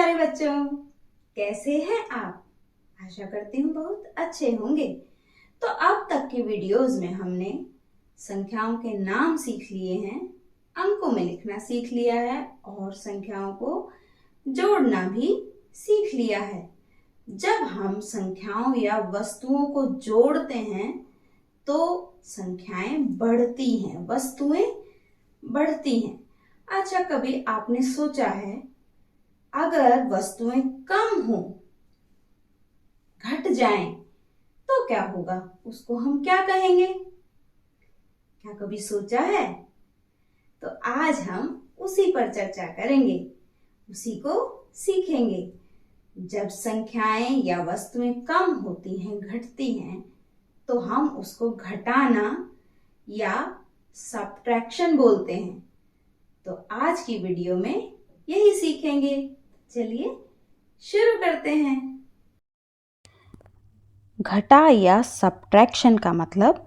प्यारे बच्चों, कैसे हैं आप? आशा करती हूँ बहुत अच्छे होंगे। तो अब तक की वीडियोस में हमने संख्याओं के नाम सीख लिए हैं, अंकों में लिखना सीख लिया है और संख्याओं को जोड़ना भी सीख लिया है। जब हम संख्याओं या वस्तुओं को जोड़ते हैं तो संख्याएं बढ़ती हैं, वस्तुएं बढ़ती हैं। अच्छा, कभी आपने सोचा है अगर वस्तुएं कम हो, घट जाएं, तो क्या होगा? उसको हम क्या कहेंगे? क्या कभी सोचा है? तो आज हम उसी पर चर्चा करेंगे, उसी को सीखेंगे। जब संख्याएं या वस्तुएं कम होती हैं, घटती हैं, तो हम उसको घटाना या सब्ट्रैक्शन बोलते हैं। तो आज की वीडियो में यही सीखेंगे। चलिए शुरू करते हैं। घटा या सब्ट्रैक्शन का मतलब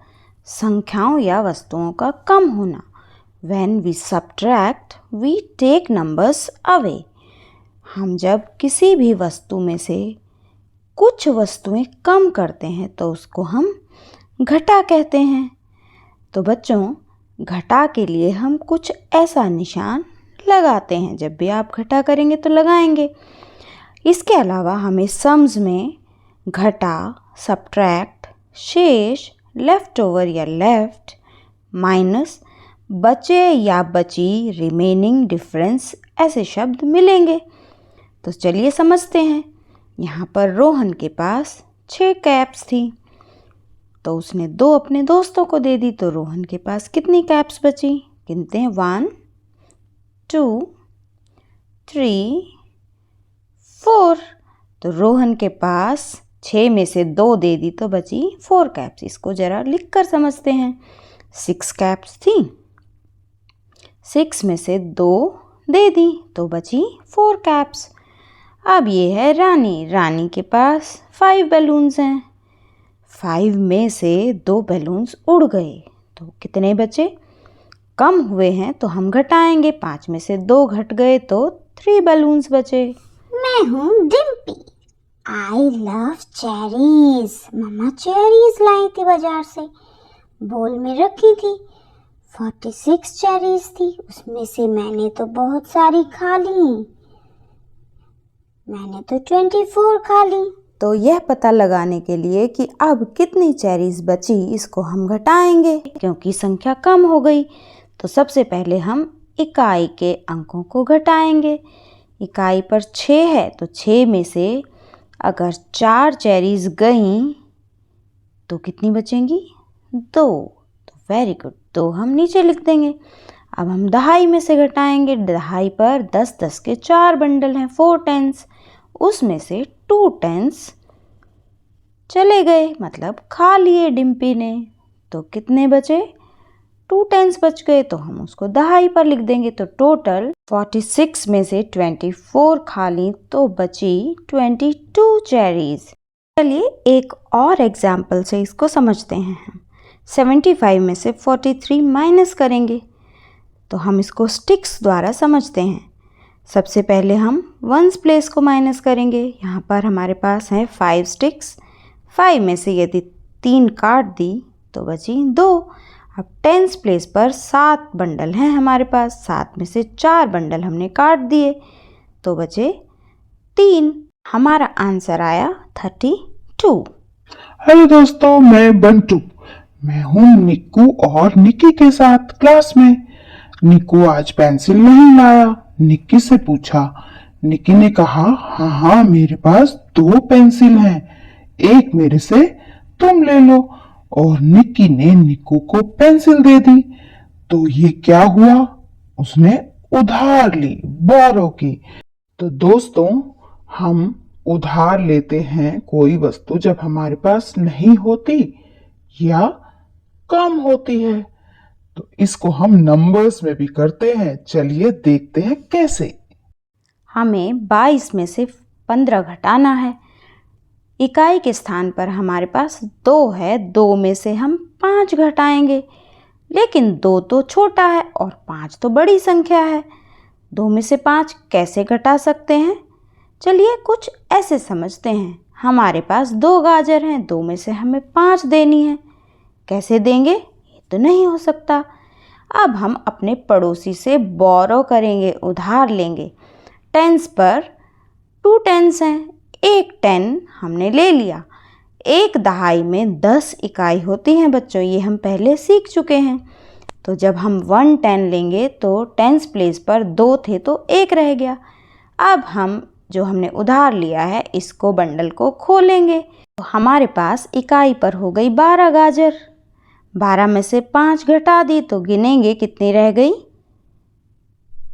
संख्याओं या वस्तुओं का कम होना। When we subtract, we take numbers away. हम जब किसी भी वस्तु में से कुछ वस्तुएं कम करते हैं तो उसको हम घटा कहते हैं। तो बच्चों, घटा के लिए हम कुछ ऐसा निशान लगाते हैं। जब भी आप घटा करेंगे तो लगाएंगे। इसके अलावा हमें सम्स में घटा, सब्ट्रैक्ट, शेष, लेफ्ट ओवर या लेफ्ट, माइनस, बचे या बची, रिमेनिंग, डिफरेंस ऐसे शब्द मिलेंगे। तो चलिए समझते हैं। यहाँ पर रोहन के पास 6 कैप्स थी, तो उसने 2 अपने दोस्तों को दे दी। तो रोहन के पास कितनी कैप्स बची? गिनते हैं। 1 2 3 4। तो रोहन के पास 6 में से 2 दे दी तो बची 4 कैप्स। इसको जरा लिख कर समझते हैं। 6 कैप्स थी, 6 में से 2 दे दी तो बची 4 कैप्स। अब ये है रानी। रानी के पास 5 बैलून्स हैं। 5 में से 2 बैलून्स उड़ गए तो कितने बचे? कम हुए हैं तो हम घटाएंगे। 5 में से 2 घट गए तो 3 बैलून्स बचे। मैं हूँ डिम्पी। I love cherries. मम्मा चेरीज लाई थी बाजार से, बोल में रखी थी। 46 चेरीज थी, उसमें से मैंने तो बहुत सारी खा ली। मैंने तो 24 खा ली। तो यह पता लगाने के लिए कि अब कितनी चेरीज बची, इसको हम घटाएंगे क्योंकि संख्या कम हो गई। तो सबसे पहले हम इकाई के अंकों को घटाएंगे। इकाई पर 6 है तो 6 में से अगर 4 चेरीज गईं तो कितनी बचेंगी? 2। तो वेरी गुड, 2 हम नीचे लिख देंगे। अब हम दहाई में से घटाएंगे। दहाई पर 10 के 4 बंडल हैं, 4 टेंस। उसमें से 2 टेंस चले गए, मतलब खा लिए डिम्पी ने। तो कितने बचे? 2 टेंस बच गए, तो हम उसको दहाई पर लिख देंगे। तो टोटल 46 में से 24 खा ली तो बची 22 चेरीज। चलिए एक और एग्जाम्पल से इसको समझते हैं। 75 में से 43 माइनस करेंगे तो हम इसको स्टिक्स द्वारा समझते हैं। सबसे पहले हम वंस प्लेस को माइनस करेंगे। यहाँ पर हमारे पास है 5 स्टिक्स। 5 में से यदि 3 काट दी तो बची 2। अब टेंस प्लेस पर 7 बंडल हैं हमारे पास। 7 में से 4 बंडल हमने काट दिए तो बचे 3। हमारा आंसर आया 32। हेलो दोस्तों, मैं बंटू। मैं हूँ निक्कू और निक्की के साथ क्लास में। निक्कू आज पेंसिल नहीं लाया। निक्की से पूछा। निक्की ने कहा, हाँ मेरे पास 2 पेंसिल हैं, एक मेरे से तुम ले लो। और निक्की ने निक्कू को पेंसिल दे दी। तो ये क्या हुआ? उसने उधार ली, बोरो की। तो दोस्तों, हम उधार लेते हैं कोई वस्तु जब हमारे पास नहीं होती या कम होती है। तो इसको हम नंबर्स में भी करते हैं। चलिए देखते हैं कैसे। हमें 22 में से 15 घटाना है। इकाई के स्थान पर हमारे पास 2 है। 2 में से हम 5 घटाएंगे, लेकिन 2 तो छोटा है और 5 तो बड़ी संख्या है। 2 में से 5 कैसे घटा सकते हैं? चलिए कुछ ऐसे समझते हैं। हमारे पास 2 गाजर हैं, 2 में से हमें 5 देनी है। कैसे देंगे? ये तो नहीं हो सकता। अब हम अपने पड़ोसी से बोरो करेंगे, उधार लेंगे। टेंस पर 2 टेंस हैं, एक 10 हमने ले लिया। एक दहाई में 10 इकाई होती हैं बच्चों, ये हम पहले सीख चुके हैं। तो जब हम 1 10 लेंगे तो टेंस प्लेस पर 2 थे तो 1 रह गया। अब हम जो हमने उधार लिया है इसको बंडल को खोलेंगे तो हमारे पास इकाई पर हो गई 12 गाजर। 12 में से 5 घटा दी तो गिनेंगे कितनी रह गई।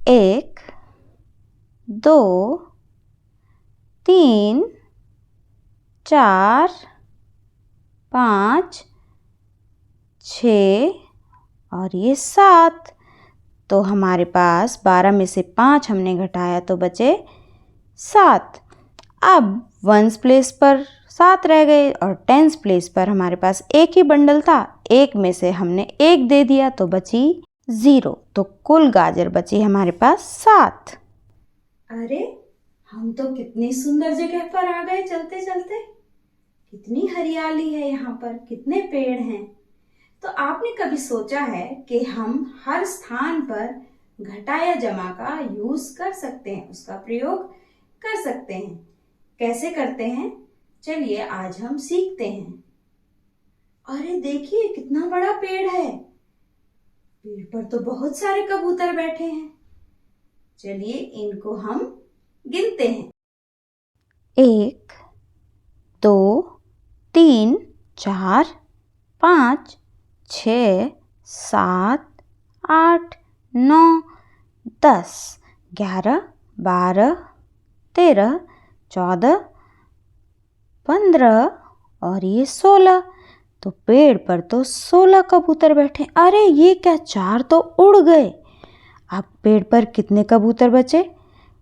1 2 3 4 5 6 और ये 7। तो हमारे पास 12 में से 5 हमने घटाया तो बचे 7। अब वंस प्लेस पर 7 रह गए और टेंस प्लेस पर हमारे पास एक ही बंडल था, एक में से हमने 1 दे दिया तो बची 0। तो कुल गाजर बची हमारे पास 7। अरे हम तो कितनी सुंदर जगह पर आ गए चलते चलते। कितनी हरियाली है यहाँ पर, कितने पेड़ हैं। तो आपने कभी सोचा है कि हम हर स्थान पर घटा या जमा का यूज कर सकते हैं, उसका प्रयोग कर सकते हैं। कैसे करते हैं चलिए आज हम सीखते हैं। अरे देखिए कितना बड़ा पेड़ है, पेड़ पर तो बहुत सारे कबूतर बैठे हैं। चलिए इनको हम गिनते हैं। 1 2 3 4 5 6 7 8 9 10 11 12 13 14 15 और ये 16। तो पेड़ पर तो 16 कबूतर बैठे। अरे ये क्या, 4 तो उड़ गए। अब पेड़ पर कितने कबूतर बचे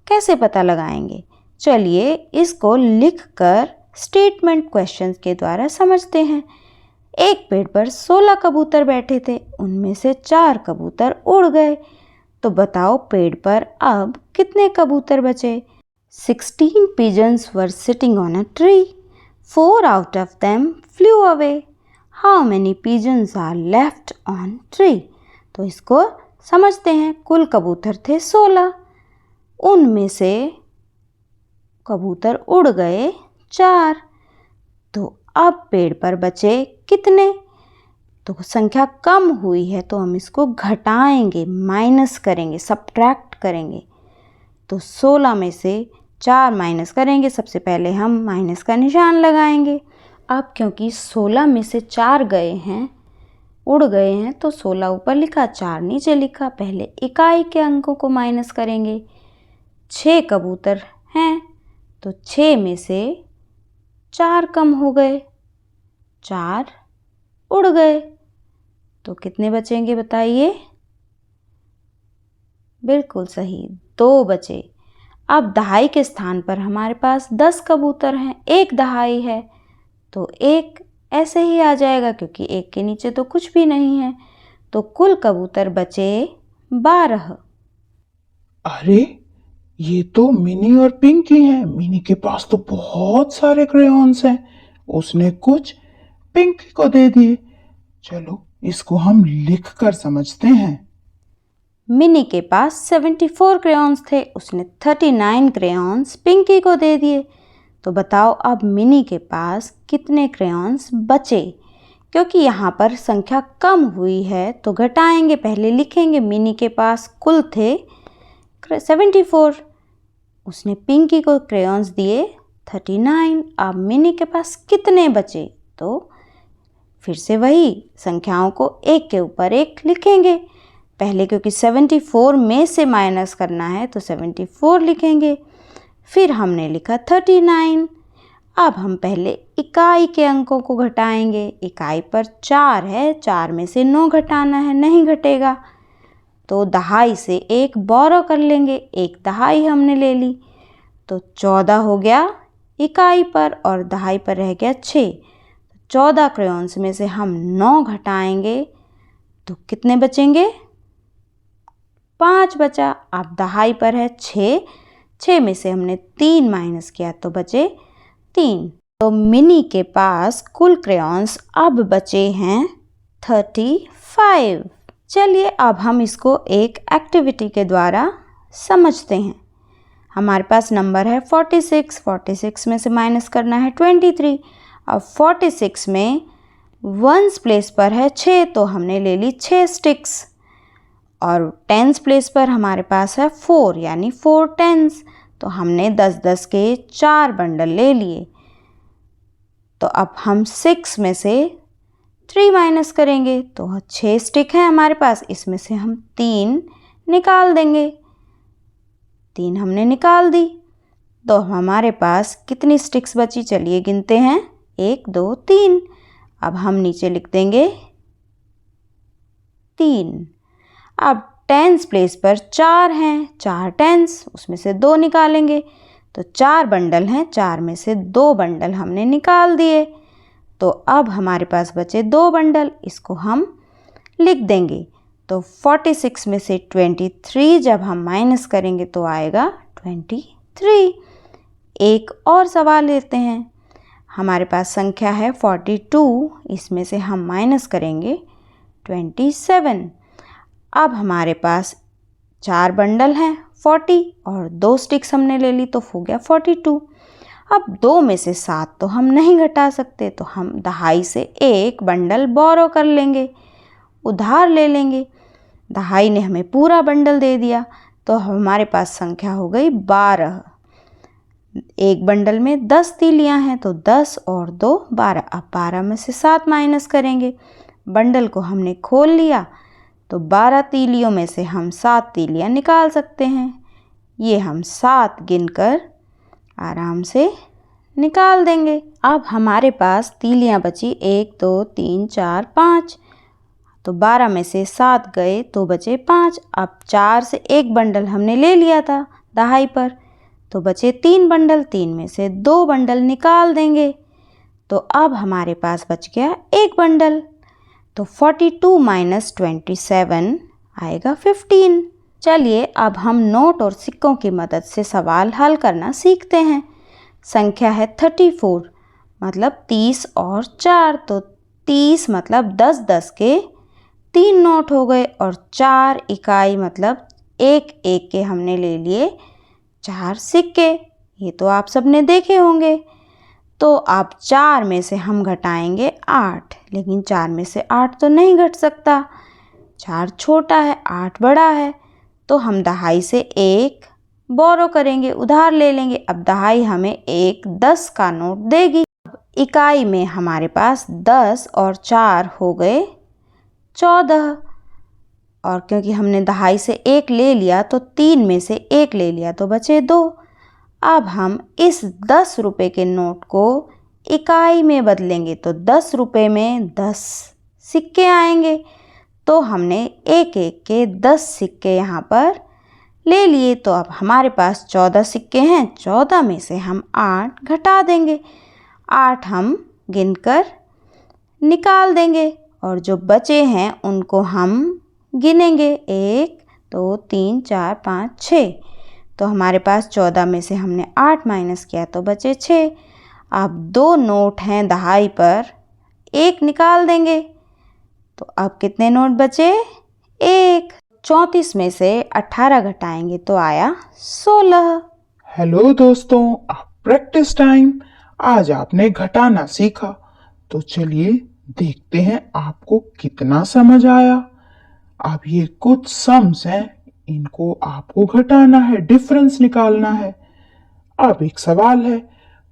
कैसे पता लगाएंगे? चलिए इसको लिखकर स्टेटमेंट क्वेश्चंस के द्वारा समझते हैं। एक पेड़ पर 16 कबूतर बैठे थे, उनमें से 4 कबूतर उड़ गए। तो बताओ पेड़ पर अब कितने कबूतर बचे? 16 pigeons were sitting on a tree. 4 out of them flew away. How many pigeons are left on tree? तो इसको समझते हैं। कुल कबूतर थे 16, उनमें से कबूतर उड़ गए 4। तो अब पेड़ पर बचे कितने? तो संख्या कम हुई है तो हम इसको घटाएंगे, माइनस करेंगे, सब्ट्रैक्ट करेंगे। तो 16 में से 4 माइनस करेंगे। सबसे पहले हम माइनस का निशान लगाएंगे। अब क्योंकि 16 में से 4 गए हैं, उड़ गए हैं, तो 16 ऊपर लिखा, 4 नीचे लिखा। पहले इकाई के अंकों को माइनस करेंगे। 6 कबूतर हैं तो 6 में से 4 कम हो गए, 4 उड़ गए। तो कितने बचेंगे बताइए? बिल्कुल सही, 2 बचे। अब दहाई के स्थान पर हमारे पास 10 कबूतर हैं, एक दहाई है तो 1 ऐसे ही आ जाएगा क्योंकि 1 के नीचे तो कुछ भी नहीं है। तो कुल कबूतर बचे 12। अरे ये तो मिनी और पिंकी हैं। मिनी के पास तो बहुत सारे क्रेयॉन्स हैं, उसने कुछ पिंकी को दे दिए। चलो इसको हम लिख कर समझते हैं। मिनी के पास 74 क्रेयॉन्स थे, उसने 39 क्रेयॉन्स पिंकी को दे दिए। तो बताओ अब मिनी के पास कितने क्रेयॉन्स बचे? क्योंकि यहाँ पर संख्या कम हुई है तो घटाएंगे। पहले लिखेंगे मिनी के पास कुल थे 74, उसने पिंकी को क्रेयॉन्स दिए 39। अब मिनी के पास कितने बचे? तो फिर से वही संख्याओं को एक के ऊपर एक लिखेंगे। पहले क्योंकि 74 में से माइनस करना है तो 74 लिखेंगे। फिर हमने लिखा 39। अब हम पहले इकाई के अंकों को घटाएंगे। इकाई पर 4 है, 4 में से 9 घटाना है, नहीं घटेगा। तो दहाई से 1 बोरो कर लेंगे, 1 दहाई हमने ले ली। तो 14 हो गया इकाई पर और दहाई पर रह गया 6। 14 क्रेयॉन्स में से हम 9 घटाएंगे तो कितने बचेंगे? 5 बचा। अब दहाई पर है 6, 6 में से हमने 3 माइनस किया तो बचे 3। तो मिनी के पास कुल क्रेयॉन्स अब बचे हैं 35। चलिए अब हम इसको एक एक्टिविटी के द्वारा समझते हैं। हमारे पास नंबर है 46, 46 में से माइनस करना है 23। अब 46 में वंस प्लेस पर है 6 तो हमने ले ली 6 स्टिक्स, और टेंस प्लेस पर हमारे पास है 4 यानी 4 टेंस, तो हमने 10-10 के 4 बंडल ले लिए। तो अब हम 6 में से 3 माइनस करेंगे तो 6 स्टिक हैं हमारे पास, इसमें से हम 3 निकाल देंगे। 3 हमने निकाल दी तो हमारे पास कितनी स्टिक्स बची, चलिए गिनते हैं। 1 2 3। अब हम नीचे लिख देंगे 3। अब टेंस प्लेस पर 4 हैं, 4 टेंस, उसमें से 2 निकालेंगे तो 4 बंडल हैं, 4 में से 2 बंडल हमने निकाल दिए। तो अब हमारे पास बचे 2 बंडल, इसको हम लिख देंगे। तो 46 में से 23 जब हम माइनस करेंगे तो आएगा 23। एक और सवाल लेते हैं। हमारे पास संख्या है 42, इसमें से हम माइनस करेंगे 27। अब हमारे पास 4 बंडल हैं 40 और 2 स्टिक्स हमने ले ली तो हो गया 42। अब 2 में से 7 तो हम नहीं घटा सकते, तो हम दहाई से एक बंडल बोरो कर लेंगे, उधार ले लेंगे। दहाई ने हमें पूरा बंडल दे दिया तो हमारे पास संख्या हो गई 12। एक बंडल में 10 तीलियां हैं तो 10 और 2 12। अब 12 में से 7 माइनस करेंगे, बंडल को हमने खोल लिया तो 12 तीलियों में से हम 7 तीलियां निकाल सकते हैं। ये हम 7 गिनकर आराम से निकाल देंगे। अब हमारे पास तीलियां बची 1 2 3 4 5, तो 12 में से 7 गए तो बचे 5। अब 4 से एक बंडल हमने ले लिया था दहाई पर, तो बचे 3 बंडल, 3 में से 2 बंडल निकाल देंगे। तो अब हमारे पास बच गया एक बंडल। तो 42 माइनस 27 आएगा 15। चलिए अब हम नोट और सिक्कों की मदद से सवाल हल करना सीखते हैं। संख्या है 34, मतलब 30 और 4, तो 30 मतलब 10-10 के 3 नोट हो गए, और 4 इकाई मतलब 1-1 के हमने ले लिए 4 सिक्के। ये तो आप सबने देखे होंगे। तो अब 4 में से हम घटाएंगे 8, लेकिन 4 में से 8 तो नहीं घट सकता, 4 छोटा है 8 बड़ा है, तो हम दहाई से एक बोरो करेंगे, उधार ले लेंगे। अब दहाई हमें एक 10 का नोट देगी। इकाई में हमारे पास 10 और 4 हो गए 14, और क्योंकि हमने दहाई से एक ले लिया तो 3 में से एक ले लिया तो बचे 2। अब हम इस 10 रुपए के नोट को इकाई में बदलेंगे तो 10 रुपए में 10 सिक्के आएंगे, तो हमने एक एक के 10 सिक्के यहाँ पर ले लिए। तो अब हमारे पास 14 सिक्के हैं, 14 में से हम 8 घटा देंगे, 8 हम गिनकर निकाल देंगे, और जो बचे हैं उनको हम गिनेंगे 1 2 3 4 5 6। तो हमारे पास 14 में से हमने 8 माइनस किया तो बचे 6। अब 2 नोट हैं दहाई पर, एक निकाल देंगे, तो अब कितने नोट बचे? 1। 34 में से 18 घटाएंगे तो आया 16। हेलो दोस्तों, अब प्रैक्टिस टाइम। आज आपने घटाना सीखा, तो चलिए देखते हैं आपको कितना समझ आया। अब ये कुछ सम्स हैं, इनको आपको घटाना है, डिफरेंस निकालना है। अब एक सवाल है,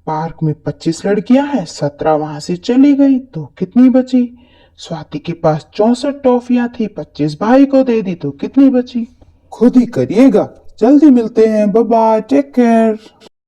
पार्क में 25 लड़कियां हैं, 17 वहां से चली गई तो कितनी बची? स्वाति के पास 64 टॉफियां थी, 25 भाई को दे दी तो कितनी बची? खुद ही करिएगा। जल्दी मिलते हैं, बाय बाय, टेक केयर।